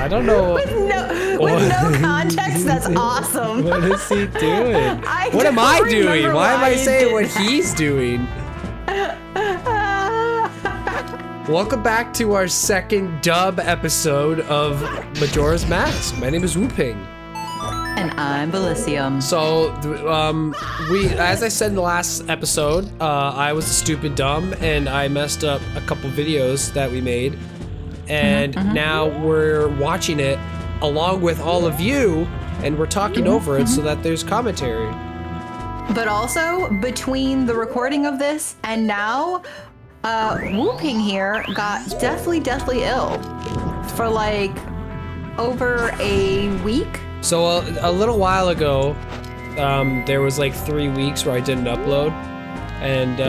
I don't know. with no context, that's awesome. What is he doing? What am I doing? Why am I saying what he's doing? Welcome back to our second dub episode of Majora's Mask. My name is Wu-Ping. And I'm Belicium. So, as I said in the last episode, I was stupid dumb and I messed up a couple videos that we made. And now we're watching it along with all of you and we're talking over it so that there's commentary. But also, between the recording of this and now, Wu-Ping here got deathly ill for like over a week. So a little while ago, there was like 3 weeks where I didn't upload, and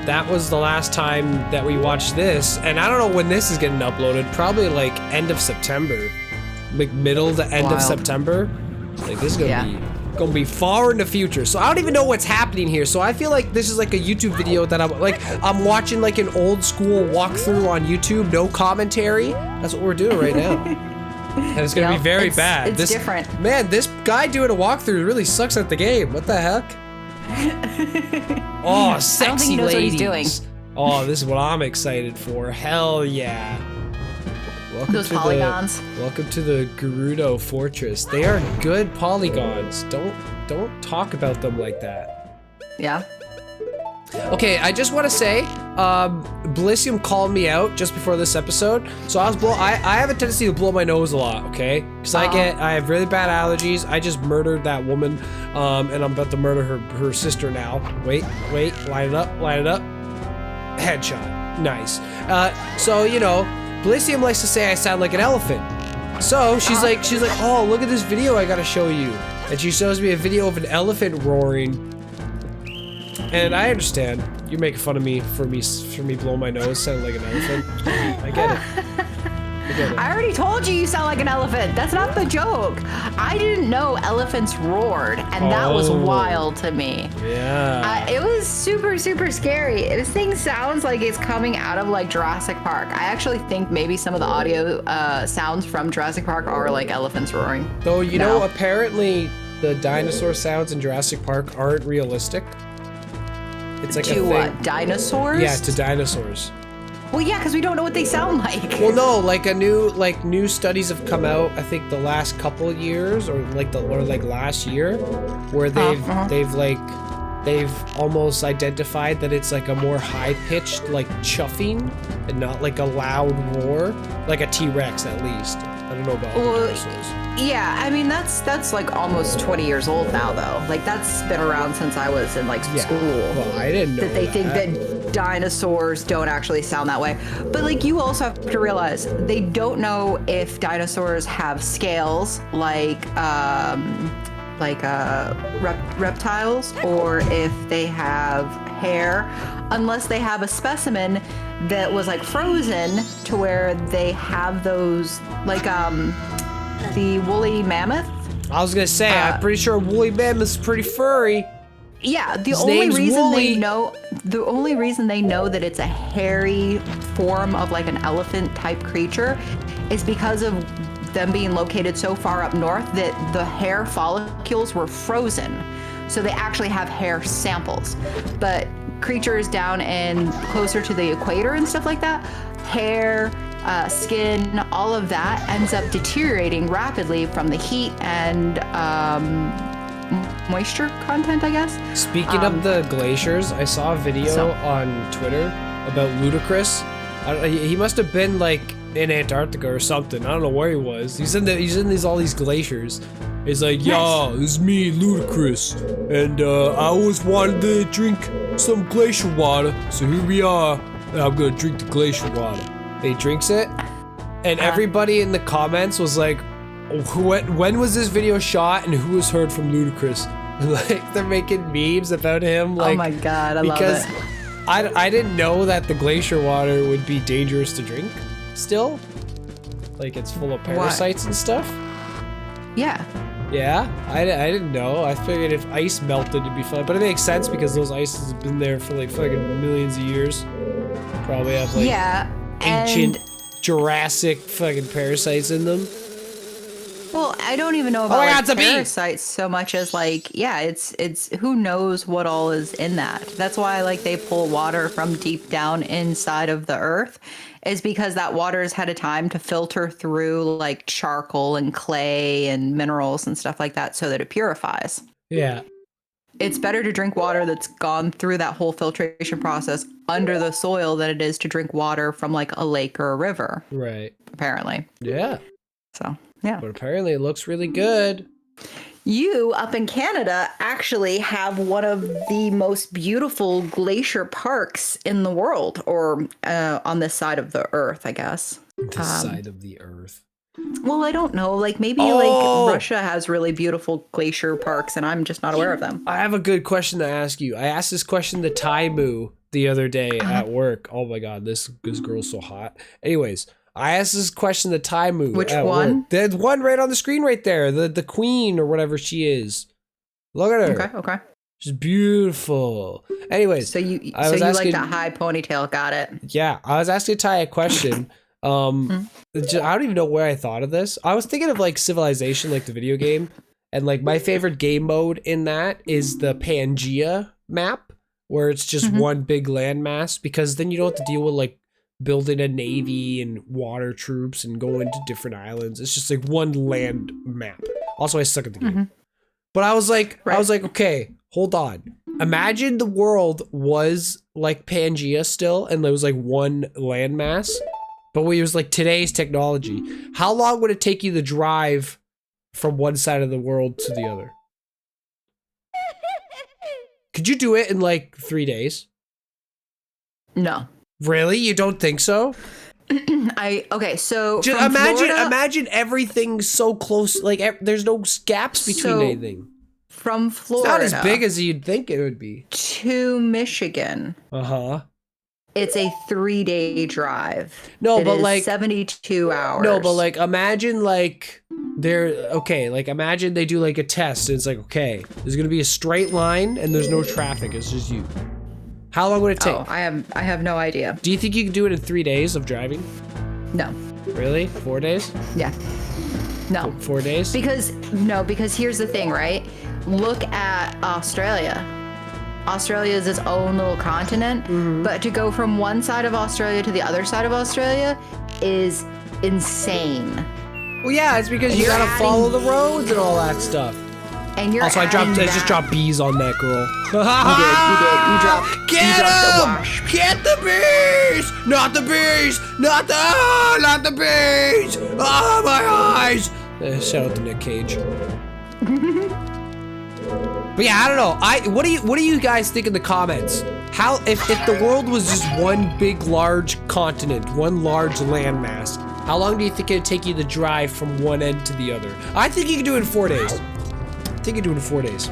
that was the last time that we watched this. And I don't know when this is getting uploaded. Probably like end of September, like middle to end of September. Like this is gonna be far in the future. So I don't even know what's happening here. So I feel like this is like a YouTube video that I'm watching like an old school walkthrough on YouTube, no commentary. That's what we're doing right now. And it's gonna be very bad. It's different. Man, this guy doing a walkthrough really sucks at the game. What the heck? Oh, sexy I don't think he knows ladies. what he's doing. Oh, this is what I'm excited for. Hell yeah. Welcome Those polygons. Welcome to the Gerudo Fortress. They are good polygons. Don't talk about them like that. Yeah. Okay, I just want to say, Belicium called me out just before this episode, so I have a tendency to blow my nose a lot, okay? Because I have really bad allergies. I just murdered that woman, and I'm about to murder her sister now. Wait, line it up. Headshot, nice. So you know, Belicium likes to say I sound like an elephant. So she's like, oh, look at this video I gotta show you, and she shows me a video of an elephant roaring. And I understand. You're making fun of me for me blowing my nose, sounding like an elephant. I get it. I already told you sound like an elephant. That's not the joke. I didn't know elephants roared, and that was wild to me. Yeah. It was super scary. This thing sounds like it's coming out of like Jurassic Park. I actually think maybe some of the audio sounds from Jurassic Park are like elephants roaring. Though, you know, apparently the dinosaur sounds in Jurassic Park aren't realistic. It's like to what? Dinosaurs? Yeah, to dinosaurs. Well, yeah, because we don't know what they sound like. Well, no, like new studies have come out. I think the last couple of years, or last year, where they've almost identified that it's like a more high-pitched like chuffing, and not like a loud roar, like a T-Rex at least. I don't know about other dinosaurs. Yeah, I mean that's like almost 20 years old now though. Like that's been around since I was in like school. Well, I didn't know that they think that dinosaurs don't actually sound that way. But like you also have to realize they don't know if dinosaurs have scales like reptiles, or if they have hair, unless they have a specimen that was like frozen to where they have those like the woolly mammoth. I was gonna say, I'm pretty sure woolly mammoth's pretty furry. Yeah, the only reason they know that it's a hairy form of like an elephant type creature is because of them being located so far up north that the hair follicles were frozen. So they actually have hair samples. But creatures down in closer to the equator and stuff like that, hair, skin, all of that ends up deteriorating rapidly from the heat and moisture content, I guess. Speaking of the glaciers, I saw a video on Twitter about Ludacris. He must have been like in Antarctica or something. I don't know where he was. He's in all these glaciers. He's like, yo, this is me, Ludacris, and I always wanted to drink some glacier water, so here we are. I'm gonna drink the glacier water. He drinks it, and everybody in the comments was like, when was this video shot and who was heard from Ludacris? Like, they're making memes about him. Like, oh my god, I love it. Because I didn't know that the glacier water would be dangerous to drink still. Like, it's full of parasites and stuff. Yeah. Yeah, I didn't know. I figured if ice melted it'd be fine, but it makes sense because those ices have been there for like fucking millions of years. Probably have like ancient Jurassic fucking parasites in them. Well, I don't even know about parasites so much as like, yeah, it's who knows what all is in that. That's why like they pull water from deep down inside of the earth, is because that water has had a time to filter through like charcoal and clay and minerals and stuff like that so that it purifies. Yeah. It's better to drink water that's gone through that whole filtration process under the soil than it is to drink water from like a lake or a river. Right. Apparently. Yeah. So, yeah. But apparently it looks really good. You up in Canada actually have one of the most beautiful glacier parks in the world, or on this side of the earth, I guess. This side of the earth. Well, I don't know. Like maybe like Russia has really beautiful glacier parks and I'm just not aware of them. I have a good question to ask you. I asked this question to Taimu the other day at work. Oh my god, this girl's so hot. Anyways, I asked this question to Taimu. Which one? Work. The one right on the screen right there. The queen or whatever she is. Look at her. Okay. She's beautiful. Anyways, so you like that high ponytail, got it. Yeah, I was asking Ty a question. I don't even know where I thought of this. I was thinking of like Civilization, like the video game, and like my favorite game mode in that is the Pangea map, where it's just one big landmass, because then you don't have to deal with like building a navy and water troops and going to different islands. It's just like one land map. Also, I suck at the game. But I was like, okay, hold on. Imagine the world was like Pangea still, and there was like one landmass. But we use like today's technology. How long would it take you to drive from one side of the world to the other? Could you do it in like 3 days? No. Really? You don't think so? So just imagine everything so close. Like there's no gaps between anything. From Florida, it's not as big as you'd think it would be. To Michigan. It's a 3-day drive. No, but like 72 hours. No, but like imagine like imagine they do like a test and it's like, okay, there's gonna be a straight line and there's no traffic, it's just you. How long would it take? Oh, I have no idea. Do you think you can do it in 3 days of driving? No. Really? 4 days? Yeah. No. 4 days? Because here's the thing, right? Look at Australia. Australia is its own little continent, but to go from one side of Australia to the other side of Australia is insane. Well, yeah, it's because you gotta follow the roads and all that stuff. And you're also, I just dropped bees on that girl. You did. You dropped. Get him! Get the bees! Not the bees! Not the bees! Oh my eyes! Shout out to Nick Cage. But yeah, I don't know. What do you guys think in the comments? How if the world was just one big large continent, one large landmass, how long do you think it'd take you to drive from one end to the other? I think you could do it in 4 days. I think you could do it in 4 days.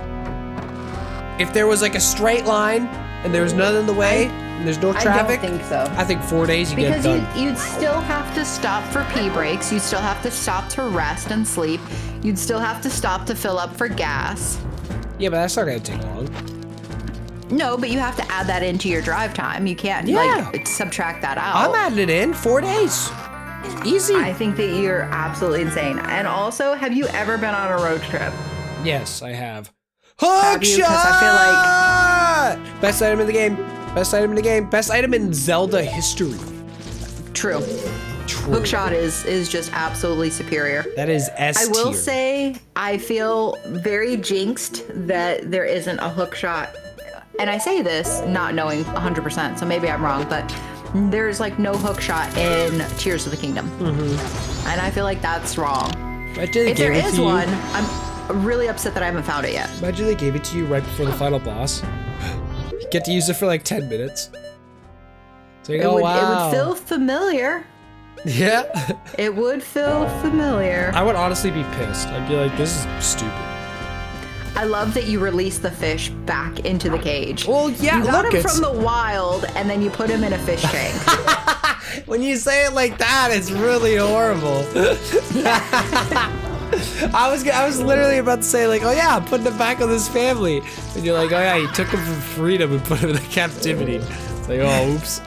If there was like a straight line and there was none in the way and there's no traffic, I don't think so. I think 4 days you get it done. Because you'd still have to stop for pee breaks. You'd still have to stop to rest and sleep. You'd still have to stop to fill up for gas. Yeah, but that's not gonna take long. No, but you have to add that into your drive time. You can't like subtract that out. I'm adding it in 4 days. Easy. I think that you're absolutely insane. And also, have you ever been on a road trip? Yes, I have. Hook shot! I feel like best item in the game. Best item in the game. Best item in Zelda history. True. Hookshot is just absolutely superior. That is S tier. I will say I feel very jinxed that there isn't a hookshot. And I say this not knowing 100%, so maybe I'm wrong, but there's like no hookshot in Tears of the Kingdom. And I feel like that's wrong. If there is one, I'm really upset that I haven't found it yet. Imagine they gave it to you right before the final boss. You get to use it for like 10 minutes. So you go, wow. It would feel familiar. Yeah. It would feel familiar. I would honestly be pissed. I'd be like, this is stupid. I love that you release the fish back into the cage. Well, yeah, you got him from the wild, and then you put him in a fish tank. When you say it like that, it's really horrible. I was literally about to say like, oh yeah, I'm putting it back on this family, and you're like, oh yeah, you took him from freedom and put him in captivity. It's like, oh, oops.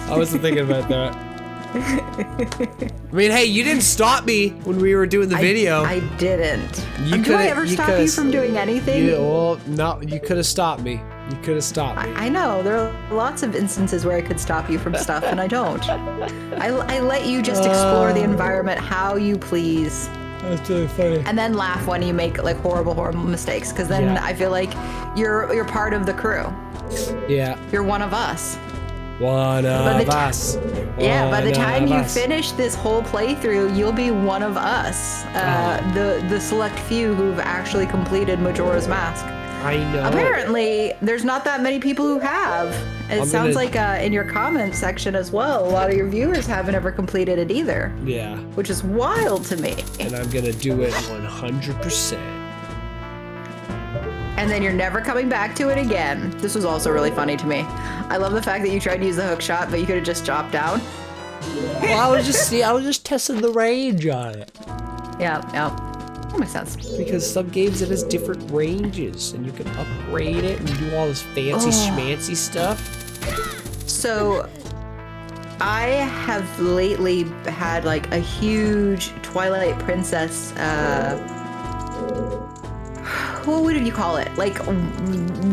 I wasn't thinking about that. I mean, hey, you didn't stop me when we were doing the video. I didn't. You Do I ever stop you from doing anything? Well, no, you could have stopped me. You could have stopped me. I know. There are lots of instances where I could stop you from stuff, and I don't. I let you just explore the environment how you please. That's really funny. And then laugh when you make like horrible mistakes, because then I feel like you're part of the crew. Yeah. You're one of us. One of us. Yeah, by the time you finish this whole playthrough, you'll be one of us. The select few who've actually completed Majora's Mask. I know. Apparently, there's not that many people who have. It sounds like in your comment section as well, a lot of your viewers haven't ever completed it either. Yeah. Which is wild to me. And I'm gonna do it 100%. And then you're never coming back to it again. This was also really funny to me. I love the fact that you tried to use the hook shot, but you could have just chopped down. Well, I was just testing the range on it. Yeah. That makes sense. Because some games it has different ranges, and you can upgrade it and do all this fancy schmancy stuff. So, I have lately had like a huge Twilight Princess, what would you call it? Like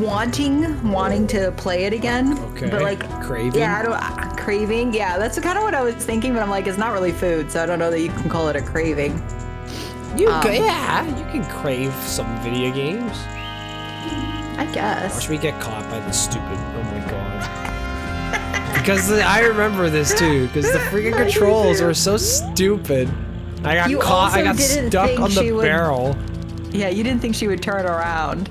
wanting to play it again. Okay. But like craving. Yeah, craving. Yeah, that's kind of what I was thinking, but I'm like, it's not really food, so I don't know that you can call it a craving. You can crave some video games. I guess. Watch me get caught by this stupid. Oh my god. Because I remember this too. Because the freaking controls were so stupid. I got caught. I got stuck on the barrel. Yeah, you didn't think she would turn around.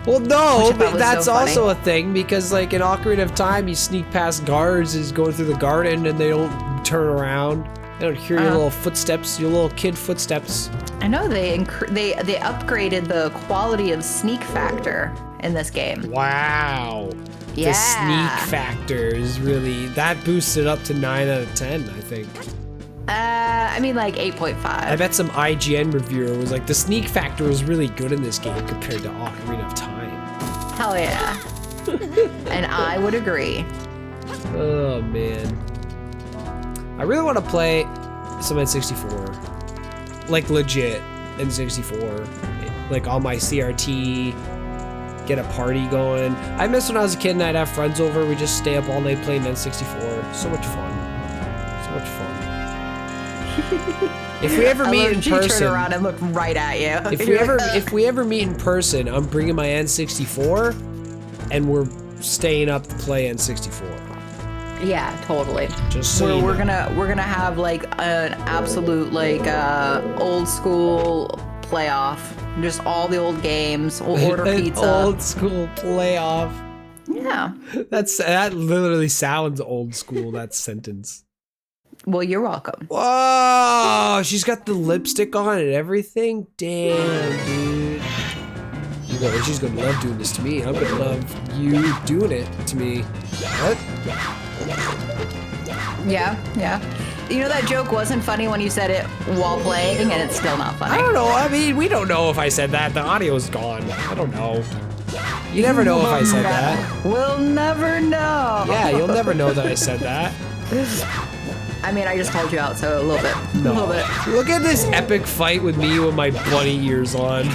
Well, no, but that's also a thing because, like, in Ocarina of Time, you sneak past guards is going through the garden and they don't turn around. They don't hear your little footsteps, your little kid footsteps. I know they upgraded the quality of sneak factor in this game. Wow. Yeah. The sneak factor is really, that boosts it up to 9 out of 10, I think. I mean, like 8.5. I bet some IGN reviewer was like, the sneak factor was really good in this game compared to Ocarina of Time. Hell yeah. And I would agree. Oh, man. I really want to play some N64. Like, legit N64. Like, on my CRT. Get a party going. I miss when I was a kid and I'd have friends over. We'd just stay up all night playing N64. So much fun. So much fun. If we ever meet in person, turn around and look right at you. If we ever meet in person, I'm bringing my N64, and we're staying up to play N64. Yeah, totally. Just so we're gonna have like an absolute like old school playoff. Just all the old games. We'll order pizza. Old school playoff. Yeah. That literally sounds old school. That sentence. Well, you're welcome. Whoa, she's got the lipstick on and everything? Damn, dude. You know, she's gonna love doing this to me. I'm gonna love you doing it to me. What? Yeah. You know that joke wasn't funny when you said it while playing, and it's still not funny. I don't know. I mean, we don't know if I said that. The audio's gone. I don't know. You never know if I said that. We'll never know. Yeah, you'll never know that I said that. I mean, I just called you out, so a little bit. No. A little bit. Look at this epic fight with me with my bunny ears on.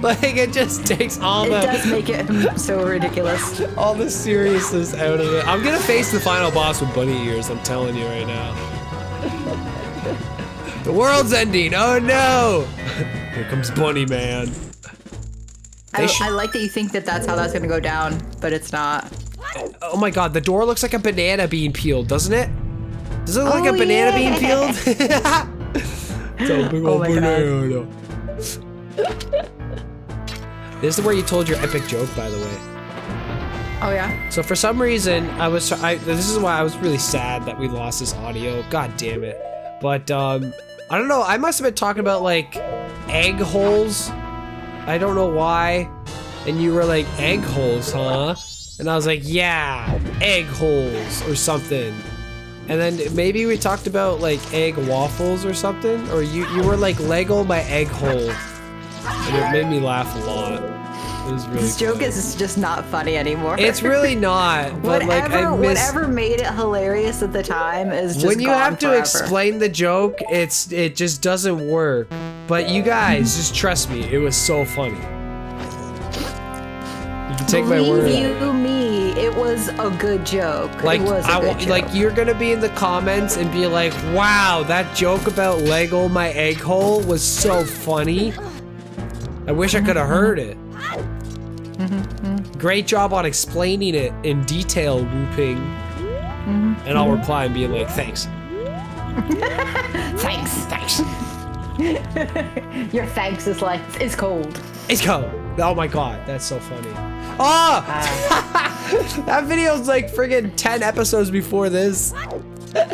Like, it just takes all the... It does make it so ridiculous. All the seriousness out of it. I'm gonna face the final boss with bunny ears, I'm telling you right now. The world's ending, oh no! Here comes Bunny Man. I like that you think that that's how that's gonna go down, but it's not. Oh my god, the door looks like a banana being peeled, doesn't it? Does it look like a banana being peeled? It's a big old banana. This is where you told your epic joke, by the way. Oh yeah? So for some reason, this is why I was really sad that we lost this audio. God damn it. But, I don't know, I must have been talking about, like, egg holes. I don't know why. And you were like, egg holes, huh? And I was like, yeah, egg holes or something. And then maybe we talked about like egg waffles or something. Or you were like, Lego my egg hole. And it made me laugh a lot. It was really This joke funny. is just not funny anymore. It's really not. But like, I miss... whatever made it hilarious at the time is just when you gone have to forever. explain the joke, it just doesn't work. But you guys, just trust me, it was so funny. You can take my word. Believe you me, it was a good joke. Like it was a good joke. like you're gonna be in the comments and be like, "Wow, that joke about Lego my egg hole was so funny." I wish I could have heard it. Great job on explaining it in detail, whooping. And I'll reply and be like, "Thanks." Thanks. Your thanks is cold. It's cold. Oh my god, that's so funny. Oh! That video's like friggin' 10 episodes before this.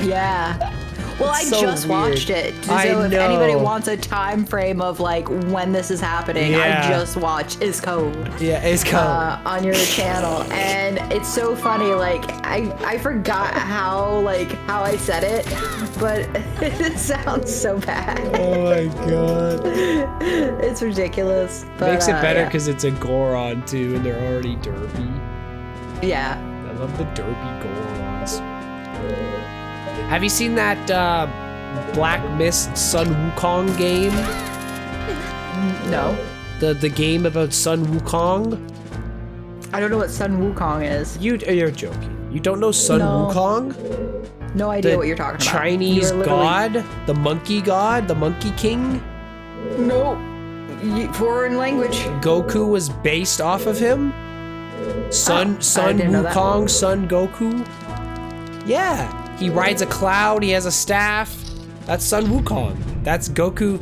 Yeah. Well, It's I so just weird. watched it. So I if know. anybody wants a time frame of like when this is happening, Yeah. I just watched Is Code. Yeah, it's cold. On your channel, and it's so funny. Like I forgot how I said it, but it sounds so bad. Oh my god. It's ridiculous. But, Makes it better yeah. because it's a Goron too, and they're already derpy. Yeah. I love the derpy Gorons. Have you seen that Black Mist Sun Wukong game? No. The game about Sun Wukong? I don't know what Sun Wukong is. You're joking. You don't know Sun No. Wukong? No idea The what you're talking about. Chinese You're literally- god? The monkey god? The monkey king? No. Foreign language. Goku was based off of him? Sun didn't know that. Wukong, Sun Goku? Yeah. He rides a cloud, he has a staff. That's Sun Wukong. That's Goku.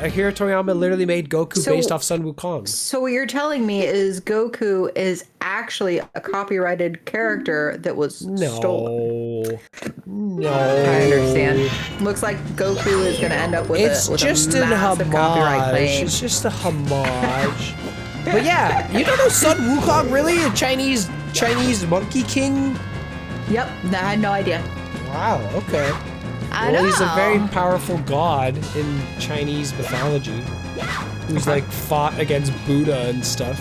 Akira Toriyama literally made Goku So- based off Sun Wukong. So what you're telling me is Goku is actually a copyrighted character that was stolen. No. I understand. Looks like Goku is going to end up with It's a just a massive copyright homage. claim. It's just a homage. But yeah, you don't know Sun Wukong really? A Chinese monkey king? Yep, I had no idea. Wow, okay. I Well, know. he's a very powerful god in Chinese mythology, who's like fought against Buddha and stuff.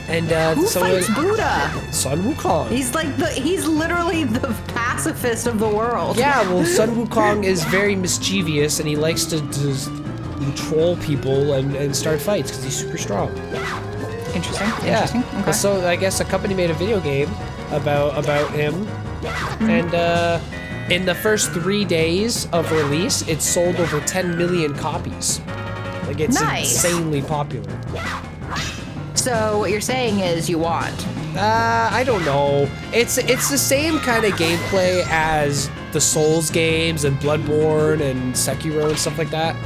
And Who so fights Buddha? Sun Wukong. He's literally the pacifist of the world. Yeah, well, Sun Wukong is very mischievous and he likes to troll people and start fights because he's super strong. Interesting. Yeah. Interesting. Okay. So I guess a company made a video game about him, and in the first 3 days of release, it sold over 10 million copies. Like it's Nice. insanely popular. So what you're saying is you want. I don't know. It's the same kind of gameplay as the Souls games and Bloodborne and Sekiro and stuff like that.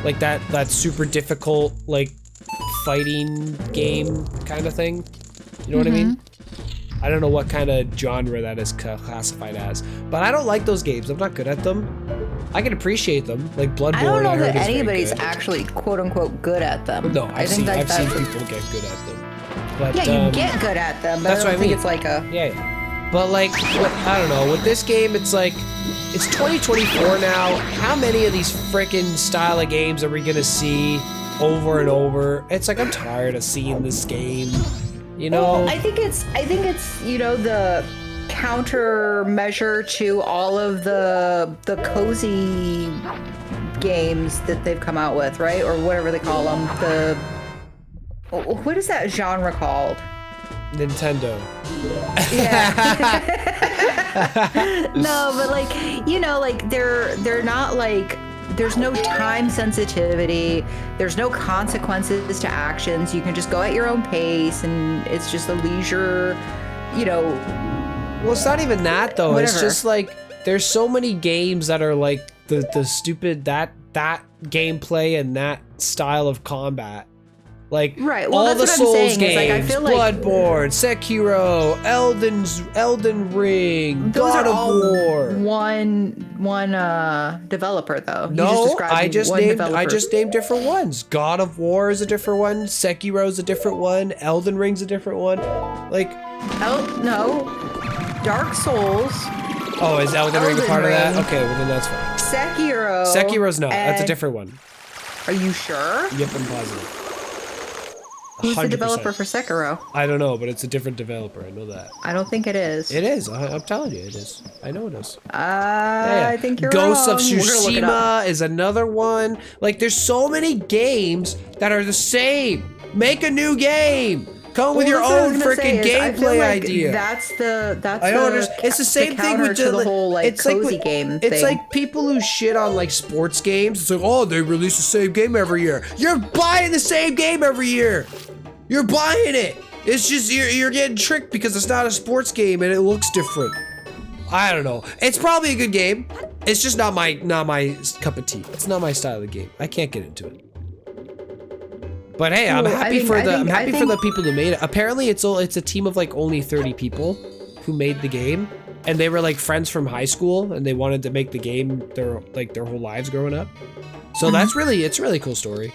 Like that super difficult like fighting game kind of thing. You know what I mean? I don't know what kind of genre that is classified as, but I don't like those games. I'm not good at them. I can appreciate them, like Bloodborne. I don't know heard that is very anybody's good. actually quote unquote good at them. No, I I've think seen that's people get good at them. But, Yeah, you get good at them, but that's I what don't I think mean. it's like a. Yeah. But like, I don't know. With this game, it's like, it's 2024 now. How many of these frickin' style of games are we gonna see over and over? It's like I'm tired of seeing this game. You know? Well, I think it's the countermeasure to all of the cozy games that they've come out with, right? Or whatever they call them. What is that genre called? Nintendo. No, but like they're not like, there's no time sensitivity, there's no consequences to actions. You can just go at your own pace and it's just a leisure, Well, it's not even that though. It's Whatever. just like there's so many games that are like the stupid that gameplay and that style of combat. Like Right, well, all that's the what I'm Souls saying, is, games, like, I feel like- Bloodborne, Sekiro, Elden Ring, those God are of all War. one developer though. You No, described I just one named developer. different ones. God of War is a different one. Sekiro's a different one. Elden Ring's a different one. Like, No, Dark Souls, oh, is Elden Ring a Elden part of that? Ring. Okay, well then that's fine. Sekiro. Sekiro's not. That's a and- different one. Are you sure? Yep, I'm positive. Who's the 100%. developer for Sekiro? I don't know, but it's a different developer. I know that. I don't think it is. It is. I'm telling you, it is. I know it is. I think you're Ghosts wrong. of Tsushima is another one. Like, there's so many games that are the same. Make a new game. Come with your own freaking gameplay idea. That's I don't understand. It's the same thing with the whole like cozy game thing. It's like people who shit on like sports games. It's like, oh, they release the same game every year. You're buying the same game every year. You're buying it. It's just you're getting tricked because it's not a sports game and it looks different. I don't know. It's probably a good game. It's just not my cup of tea. It's not my style of game. I can't get into it. But hey, I'm happy for the people who made it. Apparently, it's a team of like only 30 people who made the game, and they were like friends from high school, and they wanted to make the game their whole lives growing up. So it's a really cool story.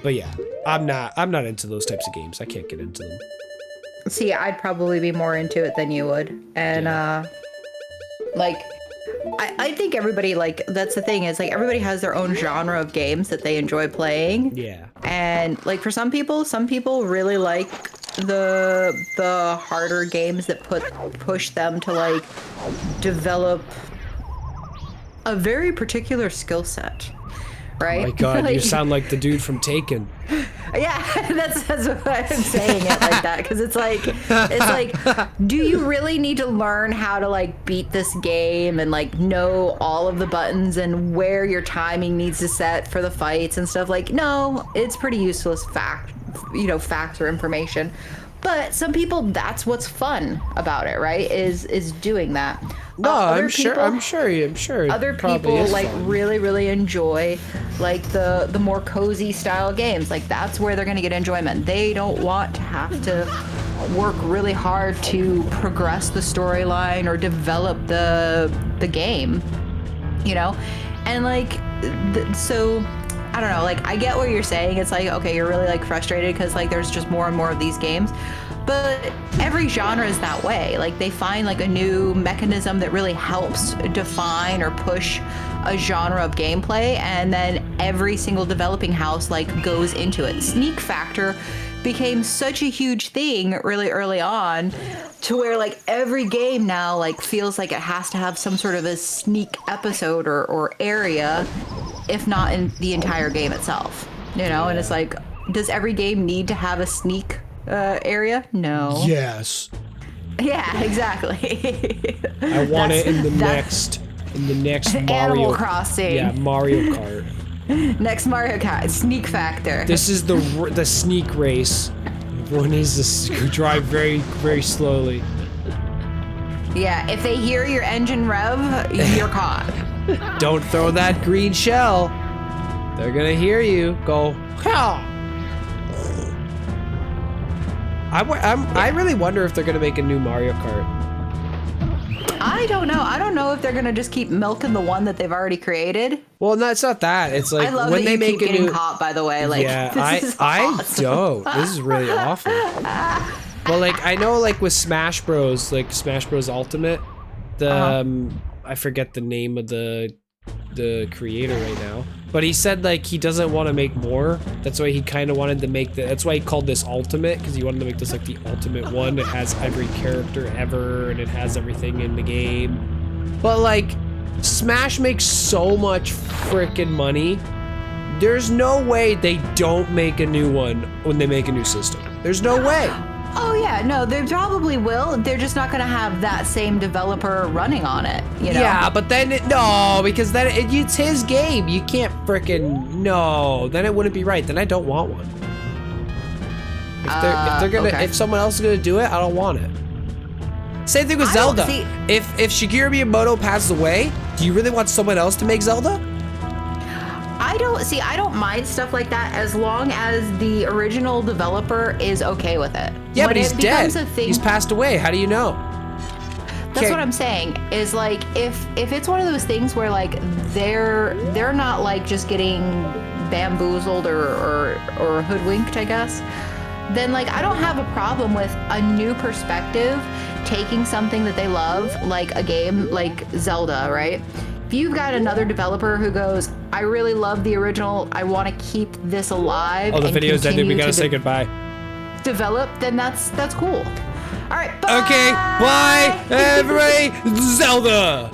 But yeah, I'm not into those types of games. I can't get into them. See, I'd probably be more into it than you would, and like. I think everybody, like, that's the thing is, like, everybody has their own genre of games that they enjoy playing. Yeah. And, like, for some people really like the harder games that push them to, like, develop a very particular skill set. Right? Oh my god, like, you sound like the dude from Taken. Yeah, that's why I'm saying it like that, because it's like, do you really need to learn how to like beat this game and like know all of the buttons and where your timing needs to set for the fights and stuff? Like, no, it's pretty useless facts or information. But some people, that's what's fun about it, right? Is doing that. No, I'm sure. Other people like fun. Really enjoy like the more cozy style games. Like that's where they're gonna get enjoyment. They don't want to have to work really hard to progress the storyline or develop the game, you know? And like, so I don't know, like I get what you're saying. It's like, okay, you're really like frustrated because like there's just more and more of these games. But every genre is that way. Like they find like a new mechanism that really helps define or push a genre of gameplay, and then every single developing house like goes into it. Sneak factor became such a huge thing really early on to where like every game now like feels like it has to have some sort of a sneak episode or area, if not in the entire game itself, you know? And it's like, does every game need to have a sneak area? No. Yes. Yeah, exactly. I want it in the next Mario Animal Crossing. Yeah, Mario Kart. Next Mario Kart, sneak factor. This is the sneak race. Everyone needs to drive very, very slowly. Yeah, if they hear your engine rev, you're caught. Don't throw that green shell. They're gonna hear you go. How? I really wonder if they're gonna make a new Mario Kart. I don't know. I don't know if they're gonna just keep milking the one that they've already created. Well, no, it's not that. It's like I love when that they you make keep a getting new. caught, by the way. Like, Yeah, this is awesome. don't. This is really awful. But like I know, like with Smash Bros, like Smash Bros Ultimate, I forget the name of the creator right now, but he said like he doesn't want to make more. That's why he kind of wanted to make that's why he called this Ultimate, because he wanted to make this like the ultimate one. It has every character ever and it has everything in the game. But like Smash makes so much freaking money. There's no way they don't make a new one when they make a new system. There's no way. Oh yeah, no, they probably will. They're just not gonna have that same developer running on it, you know? Yeah, but then because then it's his game. You can't frickin' then it wouldn't be right. Then I don't want one. If someone else is gonna do it, I don't want it. Same thing with Zelda. If Shigeru Miyamoto passes away, do you really want someone else to make Zelda? I don't mind stuff like that as long as the original developer is okay with it. Yeah, but he's dead. He's passed away. How do you know? That's what I'm saying. Is like if it's one of those things where like they're not like just getting bamboozled or hoodwinked, I guess, then like I don't have a problem with a new perspective taking something that they love, like a game like Zelda, right? if you've got another developer who goes, I really love the original, I want to keep this alive. Oh, the and video's ended. We continue gotta to say goodbye. Develop, then that's cool. All right, bye. Okay, bye, everybody. Zelda.